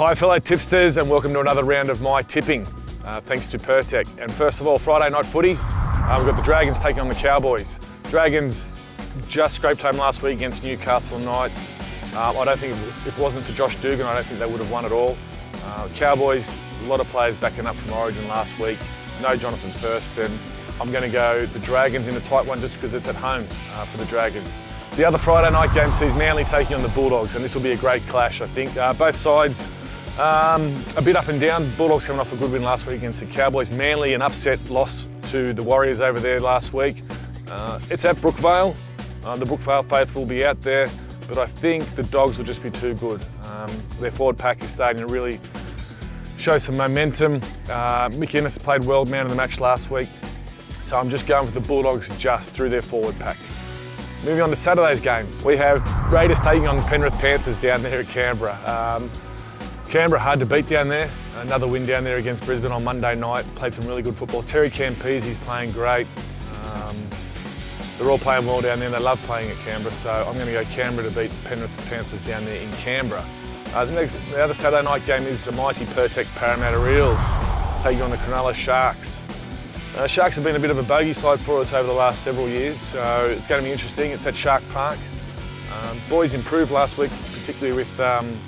Hi fellow tipsters, and welcome to another round of my tipping, thanks to Pertec. And first of all, Friday night footy, we've got the Dragons taking on the Cowboys. Dragons just scraped home last week against Newcastle Knights. I don't think if it wasn't for Josh Dugan, I don't think they would have won at all. Cowboys, a lot of players backing up from Origin last week. No Jonathan Thurston. I'm going to go the Dragons in a tight one just because it's at home for the Dragons. The other Friday night game sees Manly taking on the Bulldogs, and this will be a great clash, I think. Both sides a bit up and down. Bulldogs coming off a good win last week against the Cowboys. Manly, an upset loss to the Warriors over there last week. It's at Brookvale. The Brookvale faithful will be out there, but I think the Dogs will just be too good. Their forward pack is starting to really show some momentum. Mick Ennis played well, man of the match last week. So I'm just going with the Bulldogs just through their forward pack. Moving on to Saturday's games, we have Raiders taking on the Penrith Panthers down there at Canberra. Canberra hard to beat down there. Another win down there against Brisbane on Monday night. Played some really good football. Terry Campese's playing great. They're all playing well down there. They love playing at Canberra, so I'm going to go Canberra to beat Penrith Panthers down there in Canberra. The other Saturday night game is the mighty Pertec Parramatta Eels taking on the Cronulla Sharks. Sharks have been a bit of a bogey side for us over the last several years, so it's going to be interesting. It's at Shark Park. Boys improved last week, particularly with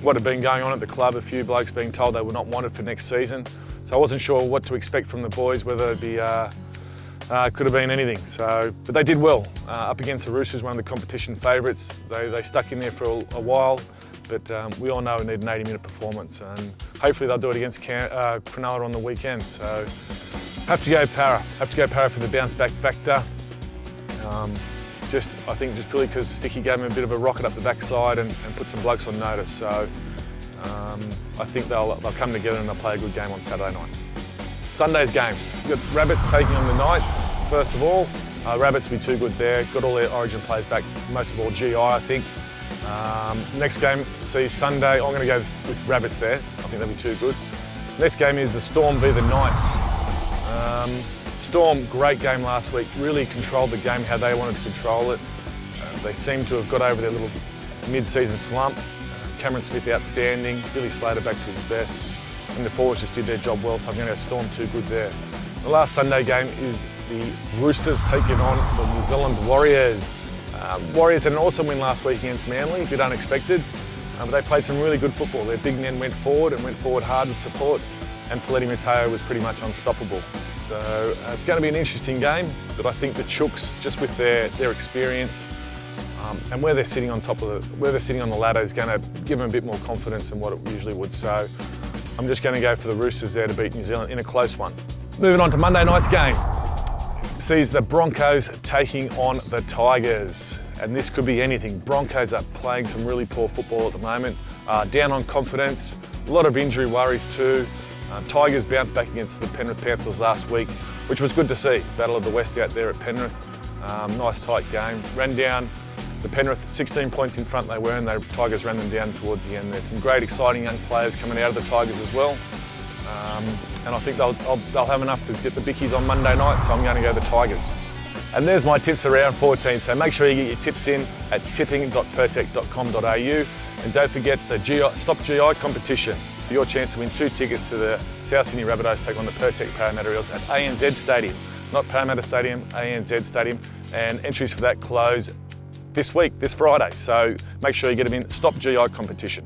what had been going on at the club. A few blokes being told they were not wanted for next season. So I wasn't sure what to expect from the boys, whether it'd be, could have been anything. But they did well. Up against the Roosters, one of the competition favourites. They stuck in there for a while, but we all know we need an 80-minute performance, and hopefully they'll do it against Cronulla on the weekend. So have to go Para. Have to go Para for the bounce back factor. I think just purely because Sticky gave him a bit of a rocket up the backside and put some blokes on notice. So I think they'll come together and they'll play a good game on Saturday night. Sunday's games. We've got Rabbits taking on the Knights, first of all. Rabbits will be too good there. Got all their Origin players back, most of all GI, I think. Next game sees Sunday. I'm going to go with Rabbits there. I think they'll be too good. Next game is the Storm v the Knights. Storm, great game last week, really controlled the game how they wanted to control it. They seem to have got over their little mid-season slump. Cameron Smith outstanding, Billy Slater back to his best, and the forwards just did their job well, so I'm going to go Storm too good there. The last Sunday game is the Roosters taking on the New Zealand Warriors. Warriors had an awesome win last week against Manly, a bit unexpected, but they played some really good football. Their big men went forward hard with support, and Feleti Mateo was pretty much unstoppable. So it's going to be an interesting game, but I think the Chooks, just with their experience and where they're sitting on the ladder, is going to give them a bit more confidence than what it usually would. So I'm just going to go for the Roosters there to beat New Zealand in a close one. Moving on to Monday night's game, sees the Broncos taking on the Tigers, and this could be anything. Broncos are playing some really poor football at the moment, down on confidence, a lot of injury worries too. Tigers bounced back against the Penrith Panthers last week, which was good to see. Battle of the West out there at Penrith. Nice tight game. Ran down the Penrith 16 points in front they were, and the Tigers ran them down towards the end. There's some great exciting young players coming out of the Tigers as well. And I think they'll have enough to get the bickies on Monday night, so I'm going to go the Tigers. And there's my tips for round 14, so make sure you get your tips in at tipping.pertec.com.au, and don't forget the Stop GI competition. For your chance to win 2 tickets to the South Sydney Rabbitohs take on the Pertec Parramatta Eels at ANZ Stadium. Not Parramatta Stadium, ANZ Stadium. And entries for that close this week, this Friday. So make sure you get them in Stop GI competition.